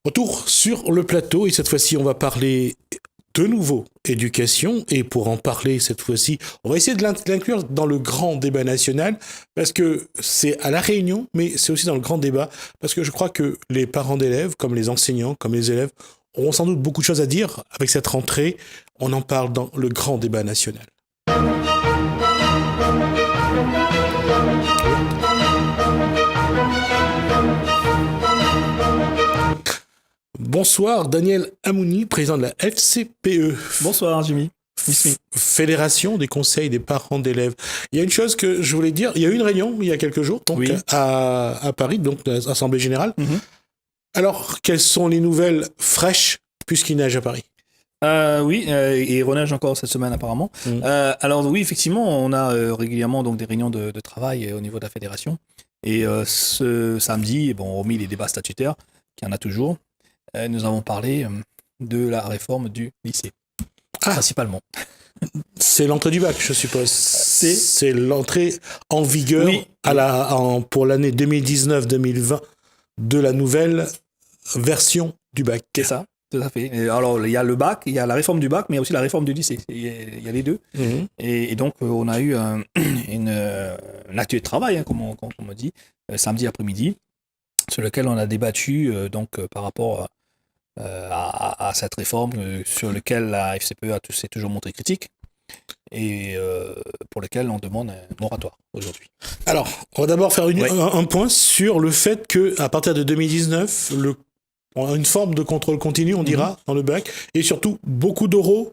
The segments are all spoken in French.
Retour sur le plateau et cette fois-ci on va parler de nouveau éducation et pour en parler cette fois-ci on va essayer de l'inclure dans le grand débat national parce que c'est à La Réunion mais c'est aussi dans le grand débat parce que je crois que les parents d'élèves comme les enseignants, comme les élèves auront sans doute beaucoup de choses à dire avec cette rentrée. On en parle dans le grand débat national. Bonsoir, Daniel Amouni, président de la FCPE. Bonsoir, Jimmy. Fédération des conseils des parents d'élèves. Il y a une chose que je voulais dire. Il y a eu une réunion il y a quelques jours, donc oui. à Paris, donc l'Assemblée générale. Mm-hmm. Alors, quelles sont les nouvelles fraîches puisqu'il neige à Paris? Oui, et il reneige encore cette semaine apparemment. Alors oui, effectivement, on a régulièrement donc des réunions de travail au niveau de la fédération. Et ce samedi, bon, hormis les débats statutaires, qu'il y en a toujours, nous avons parlé de la réforme du lycée, principalement. C'est l'entrée du bac, je suppose. C'est l'entrée en vigueur pour l'année 2019-2020 de la nouvelle version du bac. C'est ça, tout à fait. Et alors, il y a le bac, il y a la réforme du bac, mais aussi la réforme du lycée. Il y a les deux. Mm-hmm. Et donc, on a eu un atelier de travail, comme on m'a dit, samedi après-midi, sur lequel on a débattu par rapport à cette réforme sur laquelle la FCPE s'est toujours montrée critique et pour lequel on demande un moratoire aujourd'hui. Alors, on va d'abord faire un point sur le fait qu'à partir de 2019, on a une forme de contrôle continu, on dira, dans le bac, et surtout beaucoup d'oraux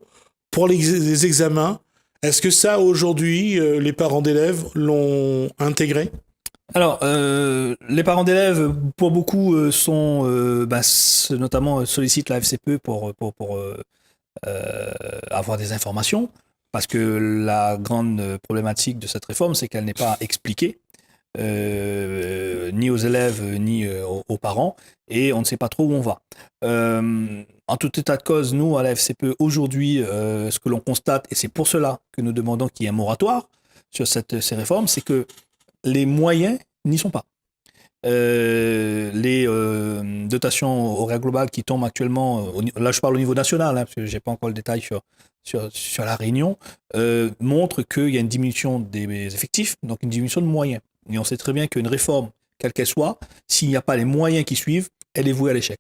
pour les examens. Est-ce que ça, aujourd'hui, les parents d'élèves l'ont intégré ? Alors, les parents d'élèves, pour beaucoup, notamment sollicitent la FCPE pour avoir des informations, parce que la grande problématique de cette réforme, c'est qu'elle n'est pas expliquée, ni aux élèves, ni aux parents, et on ne sait pas trop où on va. En tout état de cause, nous, à la FCPE, aujourd'hui, ce que l'on constate, et c'est pour cela que nous demandons qu'il y ait un moratoire sur ces réformes, c'est que les moyens n'y sont pas. Les dotations horaires globales qui tombent actuellement, là je parle au niveau national, parce que je n'ai pas encore le détail sur la Réunion, montrent qu'il y a une diminution des effectifs, donc une diminution de moyens. Et on sait très bien qu'une réforme, quelle qu'elle soit, s'il n'y a pas les moyens qui suivent, elle est vouée à l'échec.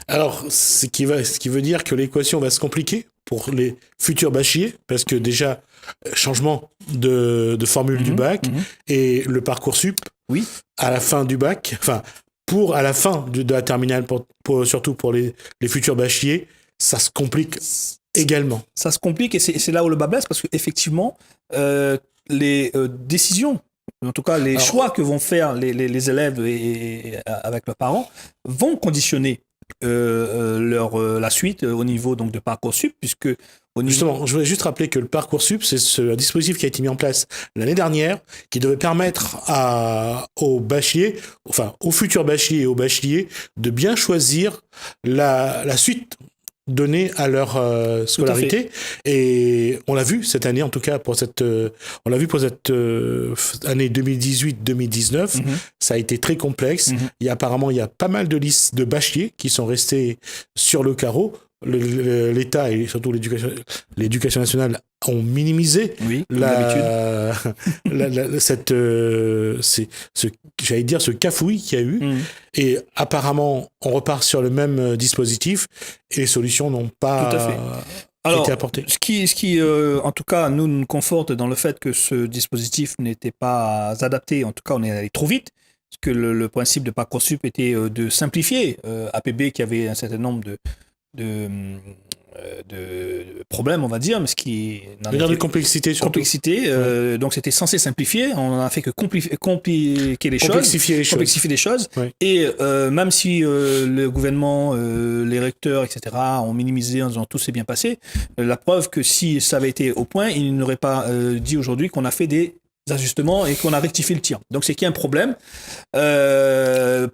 Alors, ce qui veut dire que l'équation va se compliquer pour les futurs bacheliers, parce que déjà, changement de formule du bac et le Parcoursup à la fin du bac, enfin, à la fin de la terminale, surtout pour les futurs bacheliers, ça se complique également. Ça se complique et c'est là où le bas blesse, parce qu'effectivement, les décisions, en tout cas les choix que vont faire les élèves et avec leurs parents, vont conditionner la suite au niveau donc de Parcoursup, puisque Justement, je voulais juste rappeler que le Parcoursup, c'est ce dispositif qui a été mis en place l'année dernière, qui devait permettre aux bacheliers, enfin aux futurs bacheliers et aux bacheliers, de bien choisir la suite donnée à leur scolarité. Et on l'a vu cette année, en tout cas pour cette année 2018-2019, ça a été très complexe. Il y a pas mal de listes de bacheliers qui sont restés sur le carreau. L'État et surtout l'éducation nationale ont minimisé ce cafouillis qu'il y a eu. Et apparemment, on repart sur le même dispositif et les solutions n'ont pas été apportées. Ce qui en tout cas, nous conforte dans le fait que ce dispositif n'était pas adapté. En tout cas, on est allé trop vite. Parce que le principe de Parcoursup était de simplifier. APB qui avait un certain nombre de problèmes, on va dire, mais ce qui de complexité surtout. Donc c'était censé simplifier, on n'a fait que compliquer les complexifier les choses. Ouais. Et même si le gouvernement, les recteurs, etc. ont minimisé en disant tout s'est bien passé, la preuve que si ça avait été au point, ils n'auraient pas dit aujourd'hui qu'on a fait des ajustements et qu'on a rectifié le tir. Donc c'est qu'il y a un problème.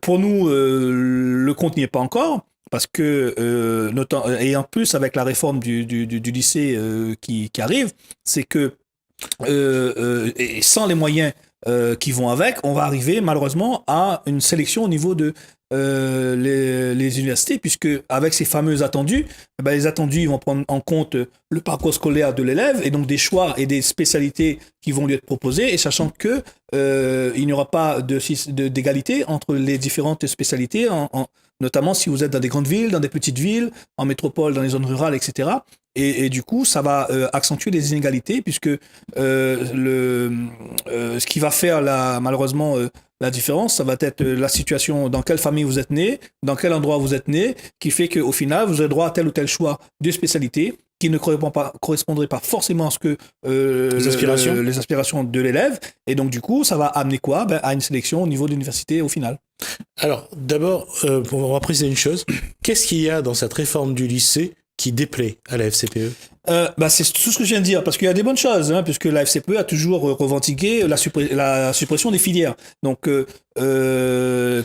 Pour nous, le compte n'y est pas encore. Parce que, et en plus, avec la réforme du lycée qui arrive, c'est que, et sans les moyens qui vont avec, on va arriver malheureusement à une sélection au niveau de les universités, puisque avec ces fameux attendus, les attendus ils vont prendre en compte le parcours scolaire de l'élève et donc des choix et des spécialités qui vont lui être proposées, et sachant que il n'y aura pas d'égalité entre les différentes spécialités, notamment si vous êtes dans des grandes villes, dans des petites villes, en métropole, dans les zones rurales, etc. Et du coup, ça va accentuer les inégalités, puisque ce qui va faire malheureusement la différence, ça va être la situation, dans quelle famille vous êtes né, dans quel endroit vous êtes né, qui fait qu'au final, vous avez droit à tel ou tel choix de spécialité qui ne correspondrait pas forcément à ce que les aspirations de l'élève. Et donc, du coup, ça va amener quoi? À une sélection au niveau de l'université au final. Alors, d'abord, on va préciser une chose. Qu'est-ce qu'il y a dans cette réforme du lycée qui déplaît à la FCPE? C'est tout ce que je viens de dire, parce qu'il y a des bonnes choses, puisque la FCPE a toujours revendiqué la suppression des filières. Donc, on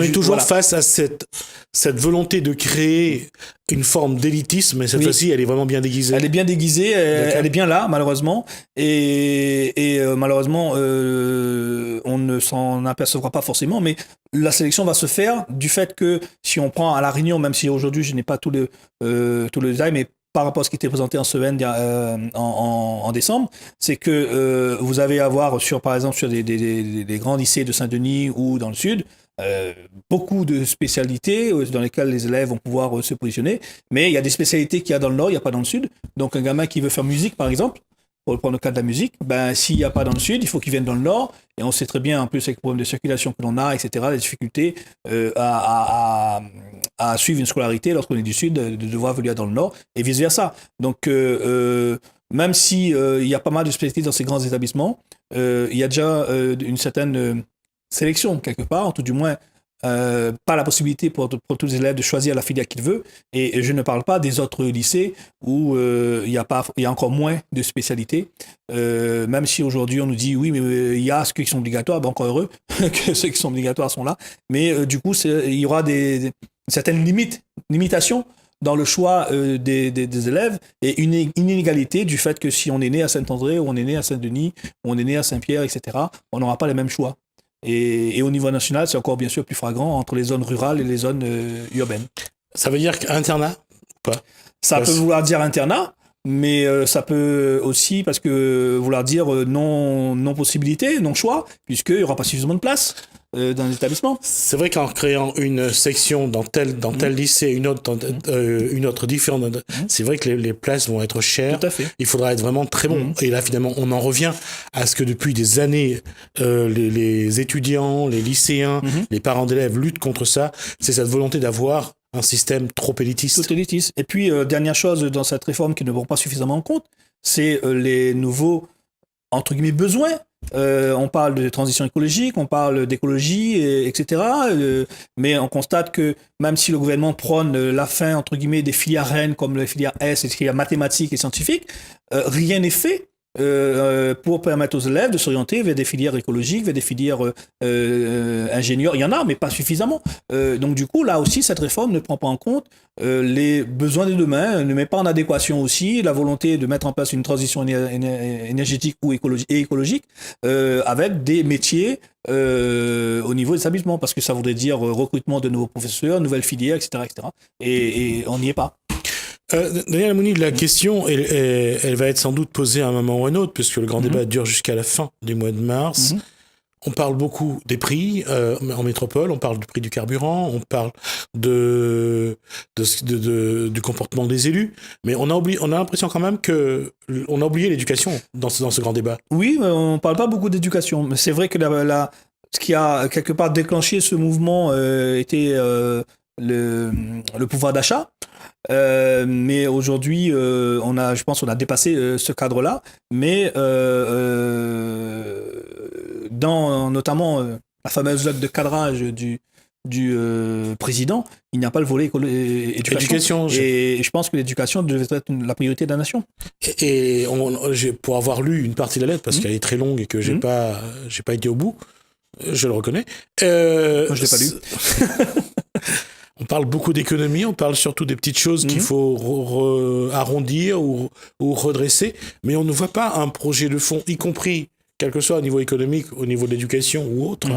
est toujours face à cette volonté de créer une forme d'élitisme, mais cette fois-ci, elle est vraiment bien déguisée. Elle est bien déguisée, elle est bien là, malheureusement. Et malheureusement, on ne s'en apercevra pas forcément, mais la sélection va se faire du fait que si on prend à La Réunion, même si aujourd'hui je n'ai pas tout le détail, mais par rapport à ce qui était présenté en semaine en décembre, c'est que vous allez avoir par exemple sur des grands lycées de Saint-Denis ou dans le sud, beaucoup de spécialités dans lesquelles les élèves vont pouvoir se positionner, mais il y a des spécialités qu'il y a dans le nord, il n'y a pas dans le sud. Donc un gamin qui veut faire musique par exemple, pour prendre le cas de la musique, s'il n'y a pas dans le sud, il faut qu'il vienne dans le nord. Et on sait très bien, en plus, avec le problème de circulation que l'on a, etc., les difficultés à suivre une scolarité lorsqu'on est du sud, de devoir venir dans le nord, et vice-versa. Donc, même s'il y a pas mal de spécialités dans ces grands établissements, il y a déjà une certaine sélection, quelque part, tout du moins, pas la possibilité pour tous les élèves de choisir la filière qu'ils veulent, et je ne parle pas des autres lycées où il y a encore moins de spécialités, même si aujourd'hui on nous dit oui, mais il y a ceux qui sont obligatoires, encore heureux que ceux qui sont obligatoires sont là, mais du coup il y aura certaines limitations dans le choix des élèves, et une inégalité du fait que si on est né à Saint-André, ou on est né à Saint-Denis, ou on est né à Saint-Pierre, etc., on n'aura pas les mêmes choix. Et au niveau national, c'est encore bien sûr plus flagrant entre les zones rurales et les zones urbaines. Ça veut dire internat ou pas? Ça peut vouloir dire internat, mais ça peut aussi vouloir dire non possibilité, non choix, puisqu'il n'y aura pas suffisamment de place dans l'établissement. C'est vrai qu'en créant une section dans tel lycée, une autre différente, c'est vrai que les places vont être chères. Tout à fait. Il faudra être vraiment très bon. Et là, finalement, on en revient à ce que depuis des années, les étudiants, les lycéens, les parents d'élèves luttent contre ça. C'est cette volonté d'avoir un système trop élitiste. Trop élitiste. Et puis, dernière chose dans cette réforme qui ne prend pas suffisamment en compte, c'est les nouveaux, entre guillemets, besoins. On parle de transition écologique, on parle d'écologie, etc. Mais on constate que même si le gouvernement prône la fin, entre guillemets, des filières reines comme les filières S et les filières mathématiques et scientifiques, rien n'est fait pour permettre aux élèves de s'orienter vers des filières écologiques, vers des filières ingénieurs. Il y en a, mais pas suffisamment. Donc du coup, là aussi, cette réforme ne prend pas en compte les besoins de demain, ne met pas en adéquation aussi la volonté de mettre en place une transition énergétique ou écologique avec des métiers au niveau des établissements, parce que ça voudrait dire recrutement de nouveaux professeurs, nouvelles filières, etc. etc. Et on n'y est pas. Daniel Amouni, la question, elle va être sans doute posée à un moment ou à un autre, puisque le grand débat dure jusqu'à la fin du mois de mars. On parle beaucoup des prix en métropole, on parle du prix du carburant, on parle du comportement des élus, mais on a l'impression quand même qu'on a oublié l'éducation dans ce grand débat. Oui, on ne parle pas beaucoup d'éducation, mais c'est vrai que ce qui a quelque part déclenché ce mouvement était le pouvoir d'achat. Mais aujourd'hui, je pense qu'on a dépassé ce cadre-là, mais dans notamment la fameuse note de cadrage du président, il n'y a pas le volet éducation. Et je pense que l'éducation devait être la priorité de la nation. Et pour avoir lu une partie de la lettre, parce qu'elle est très longue et que j'ai pas été au bout, je le reconnais. Moi, je l'ai pas lu. On parle beaucoup d'économie, on parle surtout des petites choses qu'il faut arrondir ou redresser, mais on ne voit pas un projet de fond, y compris quel que soit au niveau économique, au niveau de l'éducation ou autre.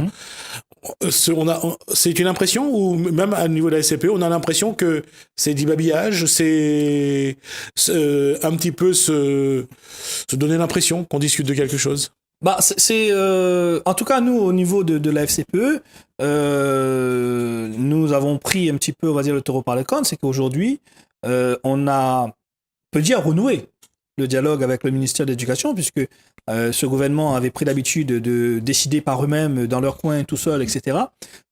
C'est une impression, ou même à niveau de la SCPE, on a l'impression que c'est du babillage, c'est un petit peu se donner l'impression qu'on discute de quelque chose. En tout cas, nous, au niveau de la FCPE, nous avons pris un petit peu, on va dire, le taureau par les cornes. C'est qu'aujourd'hui, on peut dire, renoué le dialogue avec le ministère de l'Éducation, puisque ce gouvernement avait pris l'habitude de décider par eux-mêmes, dans leur coin, tout seul, etc.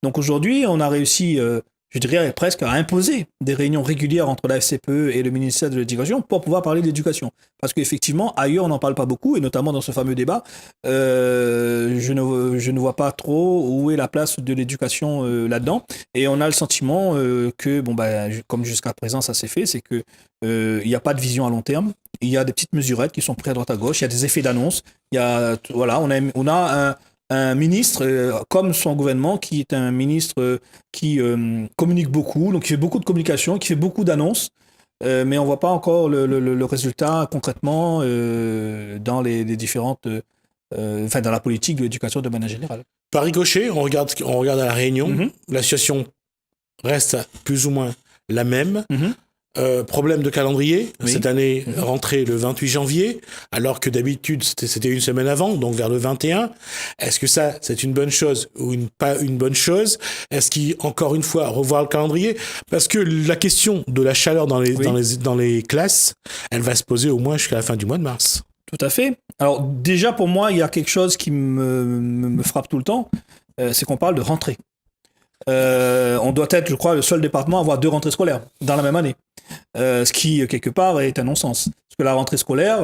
Donc aujourd'hui, on a réussi, je dirais presque, à imposer des réunions régulières entre la FCPE et le ministère de l'Éducation pour pouvoir parler d'éducation. Parce qu'effectivement, ailleurs, on n'en parle pas beaucoup, et notamment dans ce fameux débat, je ne vois pas trop où est la place de l'éducation là-dedans. Et on a le sentiment que, comme jusqu'à présent ça s'est fait, c'est que il n'y a pas de vision à long terme. Il y a des petites mesurettes qui sont prises à droite à gauche. Il y a des effets d'annonce. On a un ministre, comme son gouvernement, qui est un ministre qui communique beaucoup, donc qui fait beaucoup de communication, qui fait beaucoup d'annonces, mais on ne voit pas encore le résultat concrètement dans les différentes, dans la politique de l'éducation de manière générale. Par ricochet, on regarde à la Réunion, la situation reste plus ou moins la même. Problème de calendrier, cette année rentrée le 28 janvier, alors que d'habitude c'était une semaine avant, donc vers le 21. Est-ce que ça, c'est une bonne chose ou pas une bonne chose? Est-ce qu'encore une fois, revoir le calendrier? Parce que la question de la chaleur dans les classes, elle va se poser au moins jusqu'à la fin du mois de mars. Tout à fait. Alors déjà pour moi, il y a quelque chose qui me frappe tout le temps, c'est qu'on parle de rentrée. On doit être, je crois, le seul département à avoir 2 rentrées scolaires dans la même année. Ce qui, quelque part, est un non-sens. Parce que la rentrée scolaire,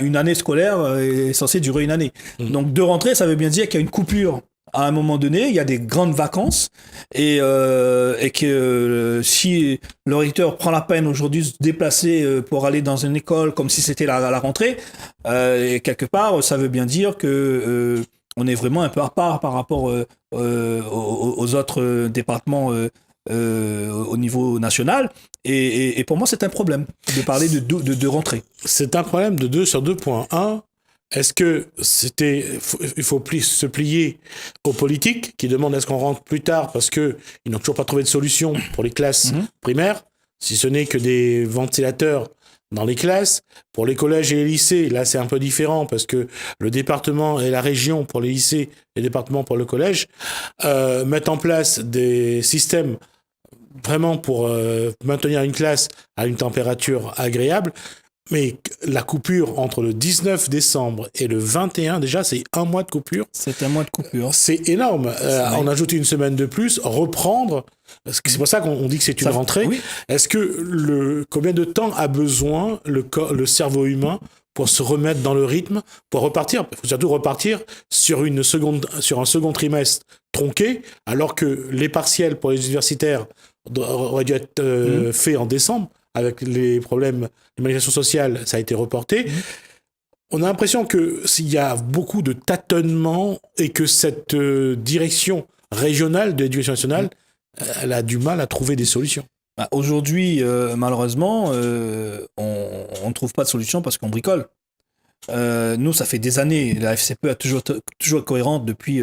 une année scolaire est censée durer une année. Donc 2 rentrées, ça veut bien dire qu'il y a une coupure. À un moment donné, il y a des grandes vacances et que si le recteur prend la peine aujourd'hui de se déplacer pour aller dans une école comme si c'était la rentrée, et quelque part, ça veut bien dire que on est vraiment un peu à part par rapport aux autres départements au niveau national. Et pour moi, c'est un problème de parler de rentrée. C'est un problème de 2 sur 2 points. 1, est-ce que il faut se plier aux politiques qui demandent est-ce qu'on rentre plus tard parce qu'ils n'ont toujours pas trouvé de solution pour les classes primaires, si ce n'est que des ventilateurs dans les classes. Pour les collèges et les lycées, là c'est un peu différent parce que le département et la région pour les lycées et le département pour le collège mettent en place des systèmes vraiment pour maintenir une classe à une température agréable. Mais la coupure entre le 19 décembre et le 21, déjà, c'est 1 mois de coupure. C'est 1 mois de coupure. C'est énorme. On ajoute une semaine de plus, reprendre. C'est pour ça qu'on dit que c'est une rentrée. Oui. Est-ce que combien de temps a besoin le cerveau humain pour se remettre dans le rythme, pour repartir? Il faut surtout repartir sur un second trimestre tronqué, alors que les partiels pour les universitaires auraient dû être faits en décembre. Avec les problèmes de manifestation sociale, ça a été reporté. On a l'impression qu'il y a beaucoup de tâtonnements et que cette direction régionale de l'éducation nationale, elle a du mal à trouver des solutions. Aujourd'hui, malheureusement, on ne trouve pas de solution parce qu'on bricole. Nous, ça fait des années, la FCPE a toujours cohérente depuis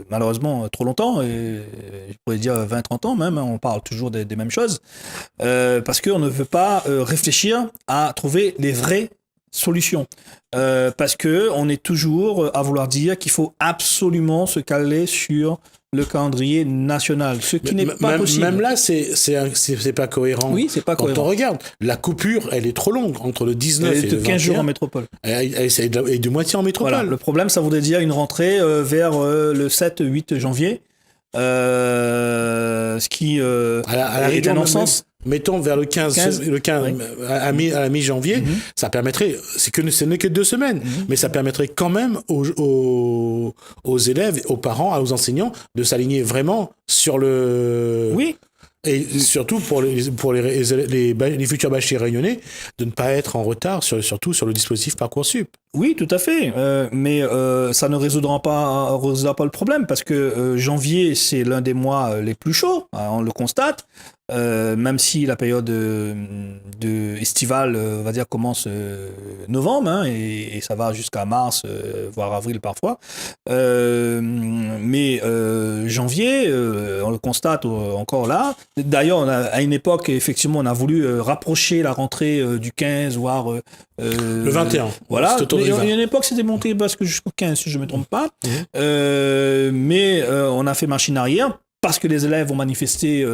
malheureusement trop longtemps, et je pourrais dire 20-30 ans même, on parle toujours des mêmes choses, parce qu'on ne veut pas réfléchir à trouver les vraies solutions, parce qu'on est toujours à vouloir dire qu'il faut absolument se caler sur le calendrier national, ce qui n'est pas possible. Même là, c'est pas cohérent. Oui, c'est pas cohérent. Quand on regarde, la coupure, elle est trop longue entre le 19 et le 21. 15 jours en métropole. Et de moitié en métropole. Voilà. Le problème, ça voudrait dire une rentrée vers le 7-8 janvier, ce qui est un non-sens. Mettons vers le 15 oui. À la mi-janvier, ça permettrait, ce n'est que 2 semaines, mais ça permettrait quand même aux élèves, aux parents, aux enseignants de s'aligner vraiment sur le... Oui. Et surtout pour les futurs bacheliers réunionnais, de ne pas être en retard, surtout sur le dispositif Parcoursup. Oui, tout à fait. Mais ça ne résoudra pas le problème parce que janvier, c'est l'un des mois les plus chauds, hein, on le constate. Même si la période estivale, on va dire, commence novembre, hein, et ça va jusqu'à mars, voire avril parfois. Mais janvier, on le constate encore là. D'ailleurs, à une époque, effectivement, on a voulu rapprocher la rentrée du 15, voire le 21. Voilà. Il y a une époque, c'était monté parce que jusqu'au 15, si je ne me trompe pas. Mais on a fait machine arrière parce que les élèves ont manifesté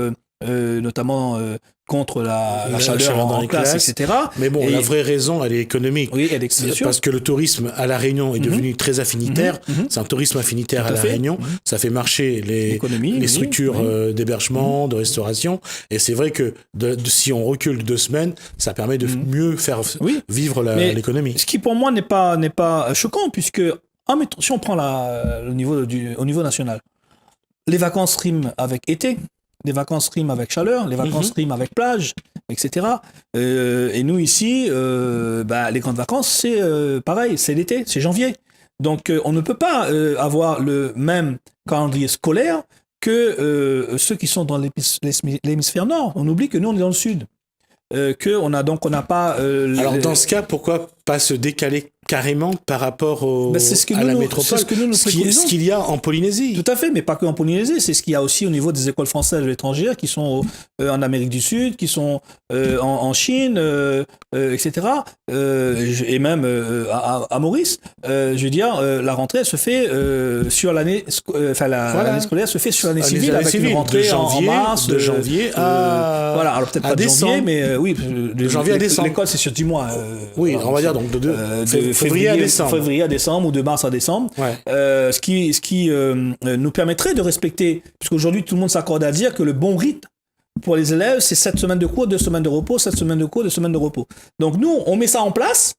notamment contre la chaleur dans en les classe, classes. etc. Mais bon, la vraie raison, elle est économique. Oui, elle est bien sûr. Parce que le tourisme à La Réunion est devenu très affinitaire. C'est un tourisme affinitaire à La Réunion. Ça fait marcher les structures d'hébergement, de restauration. Et c'est vrai que si on recule de 2 semaines, ça permet de mieux faire vivre l'économie. Ce qui pour moi n'est pas choquant, puisque si on prend au niveau national, les vacances riment avec été. Les vacances riment avec chaleur, les vacances riment avec plage, etc. Et nous ici, les grandes vacances, c'est pareil, c'est l'été, c'est janvier. Donc on ne peut pas avoir le même calendrier scolaire que ceux qui sont dans l'hémisphère nord. On oublie que nous, on est dans le sud. On n'a pas... Alors dans ce cas, pourquoi pas se décaler carrément par rapport à la métropole, ce qu'il y a en Polynésie. Tout à fait, mais pas que en Polynésie, c'est ce qu'il y a aussi au niveau des écoles françaises étrangères qui sont en Amérique du Sud, qui sont en Chine, etc. Et même à Maurice. Je veux dire, la rentrée elle se fait sur l'année, l'année scolaire se fait sur l'année civile avec une rentrée en mars, de janvier à voilà, alors peut-être pas de janvier, mais oui, de janvier à décembre. L'école c'est sur 10 mois. Oui, on va dire donc de février à décembre ou de mars à décembre. Ouais. Ce qui nous permettrait de respecter, puisqu'aujourd'hui tout le monde s'accorde à dire que le bon rythme pour les élèves, c'est 7 semaines de cours, 2 semaines de repos, 7 semaines de cours, 2 semaines de repos. Donc nous, on met ça en place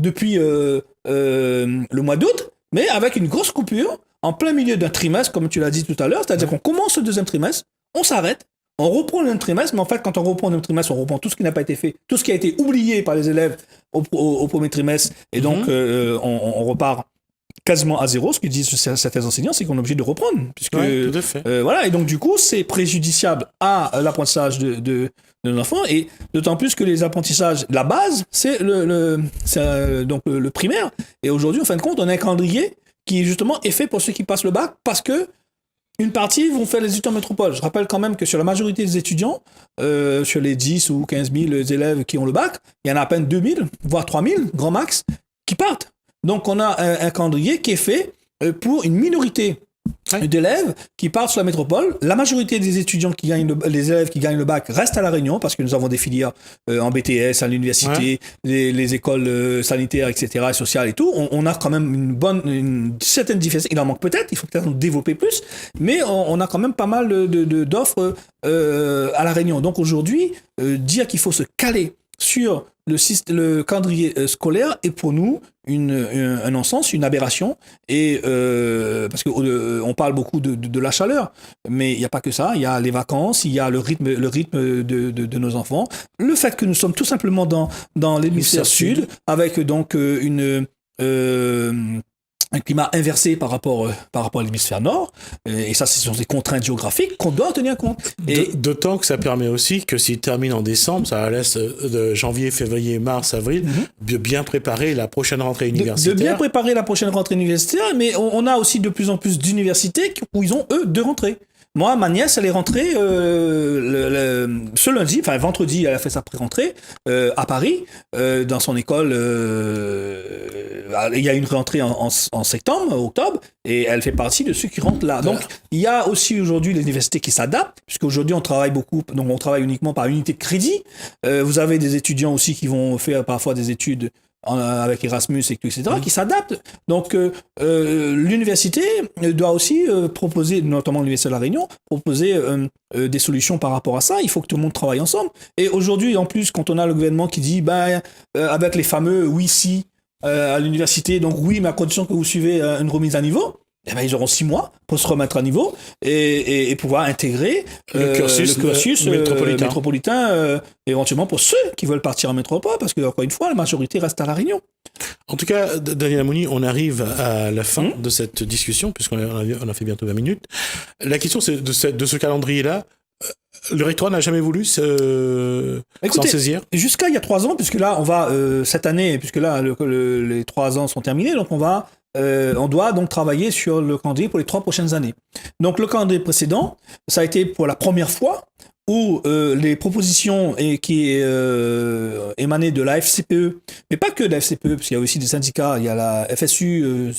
depuis le mois d'août, mais avec une grosse coupure en plein milieu d'un trimestre, comme tu l'as dit tout à l'heure, c'est-à-dire qu'on commence le deuxième trimestre, on s'arrête, on reprend le trimestre, mais en fait, quand on reprend le trimestre, on reprend tout ce qui n'a pas été fait, tout ce qui a été oublié par les élèves au premier trimestre, et donc on repart quasiment à zéro. Ce que disent certains enseignants, c'est qu'on est obligé de reprendre. Puisque, tout à fait. Voilà, et donc du coup, c'est préjudiciable à l'apprentissage de nos enfants, et d'autant plus que les apprentissages, la base, c'est le primaire. Et aujourd'hui, en fin de compte, on a un calendrier qui justement est fait pour ceux qui passent le bac, parce que une partie vont faire les études en métropole. Je rappelle quand même que sur la majorité des étudiants, sur les 10 ou 15 000 élèves qui ont le bac, il y en a à peine 2 000, voire 3 000, grand max, qui partent. Donc on a un calendrier qui est fait pour une minorité d'élèves qui partent sur la métropole. La majorité des étudiants les élèves qui gagnent le bac restent à La Réunion parce que nous avons des filières en BTS, à l'université, les écoles sanitaires, etc., sociales et tout. On a quand même une certaine diversité. Il en manque peut-être, il faut peut-être en développer plus, mais on a quand même pas mal d'offres à La Réunion. Donc aujourd'hui, dire qu'il faut se caler sur le calendrier scolaire est pour nous un non-sens, une aberration, et parce que on parle beaucoup de la chaleur, mais il n'y a pas que ça. Il y a les vacances, il y a le rythme de nos enfants, le fait que nous sommes tout simplement dans l'hémisphère sud, avec donc un climat inversé par rapport à l'hémisphère nord, et ça, ce sont des contraintes géographiques qu'on doit tenir compte. D'autant que ça permet aussi que s'il termine en décembre, ça laisse de janvier, février, mars, avril, de bien préparer la prochaine rentrée universitaire. De bien préparer la prochaine rentrée universitaire, mais on a aussi de plus en plus d'universités où ils ont, eux, 2 rentrées. Moi, ma nièce, elle est rentrée ce lundi, enfin vendredi, elle a fait sa pré-rentrée à Paris, dans son école. Il y a une rentrée en septembre, octobre, et elle fait partie de ceux qui rentrent là. Donc, il y a aussi aujourd'hui les universités qui s'adaptent, puisqu'aujourd'hui, on travaille beaucoup, donc on travaille uniquement par unité de crédit. Vous avez des étudiants aussi qui vont faire parfois des études avec Erasmus, etc., qui s'adaptent. Donc, l'université doit aussi proposer, notamment l'Université de La Réunion, proposer des solutions par rapport à ça. Il faut que tout le monde travaille ensemble. Et aujourd'hui, en plus, quand on a le gouvernement qui dit, avec les fameux oui-si à l'université, donc oui, mais à condition que vous suivez une remise à niveau, eh ben, ils auront 6 mois pour se remettre à niveau et pouvoir intégrer le cursus métropolitain, éventuellement pour ceux qui veulent partir en métropole, parce que, encore une fois, la majorité reste à La Réunion. En tout cas, Daniel Amouni, on arrive à la fin de cette discussion, puisqu'on a fait bientôt 20 minutes. La question c'est de ce calendrier-là. Le rectorat n'a jamais voulu s'en saisir. Jusqu'à il y a 3 ans, puisque là, on va, cette année, puisque là, les 3 ans sont terminés, donc on doit donc travailler sur le calendrier pour les 3 prochaines années. Donc, le calendrier précédent, ça a été pour la première fois où les propositions qui émanaient de la FCPE, mais pas que de la FCPE, parce qu'il y a aussi des syndicats, il y a la FSU,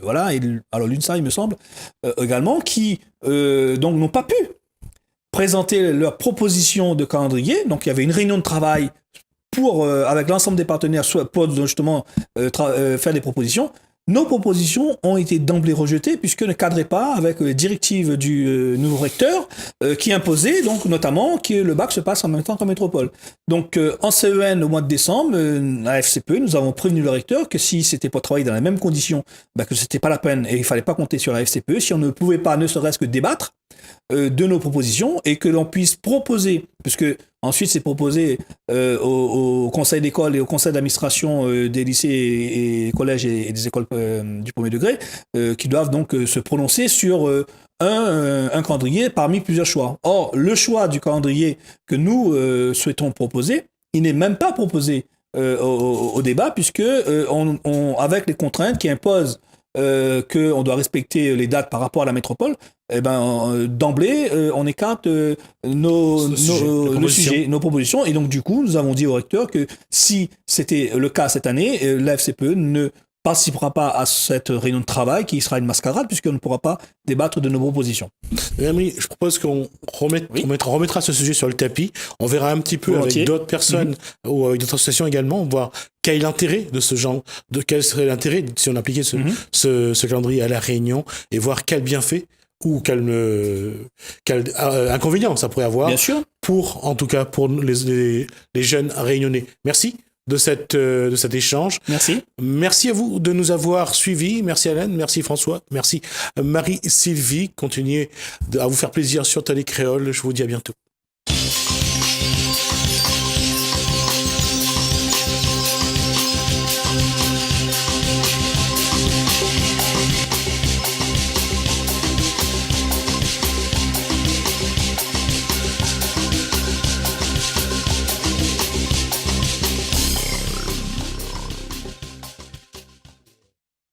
voilà, et alors l'UNSA, il me semble, également, qui donc n'ont pas pu présenter leurs propositions de calendrier. Donc, il y avait une réunion de travail avec l'ensemble des partenaires, pour justement faire des propositions. Nos propositions ont été d'emblée rejetées puisque ne cadraient pas avec les directives du nouveau recteur qui imposait donc notamment que le bac se passe en même temps qu'en métropole. Donc en CEN au mois de décembre, à FCPE, nous avons prévenu le recteur que si c'était pour travailler dans les mêmes conditions, que c'était pas la peine et il fallait pas compter sur la FCPE si on ne pouvait pas ne serait-ce que débattre de nos propositions et que l'on puisse proposer, puisque ensuite c'est proposé au conseil d'école et au conseil d'administration des lycées et collèges et des écoles du premier degré qui doivent donc se prononcer sur un calendrier parmi plusieurs choix. Or, le choix du calendrier que nous souhaitons proposer, il n'est même pas proposé au débat puisque avec les contraintes qui imposent qu'on doit respecter les dates par rapport à la métropole, d'emblée, on écarte nos propositions. Et donc, du coup, nous avons dit au recteur que si c'était le cas cette année, la FCPE ne participera pas à cette réunion de travail qui sera une mascarade puisqu'on ne pourra pas débattre de nos propositions. Oui, je propose qu'on remettra ce sujet sur le tapis. On verra un petit peu avec d'autres personnes ou avec d'autres associations également, voir quel est l'intérêt de ce genre, quel serait l'intérêt si on appliquait ce calendrier à La Réunion et voir quel bienfait ou quel inconvénient ça pourrait avoir. Bien sûr. En tout cas, pour les jeunes réunionnais. Merci de cet échange. Merci. Merci à vous de nous avoir suivis. Merci Alain, merci François, merci Marie-Sylvie. Continuez à vous faire plaisir sur Télé Créole. Je vous dis à bientôt.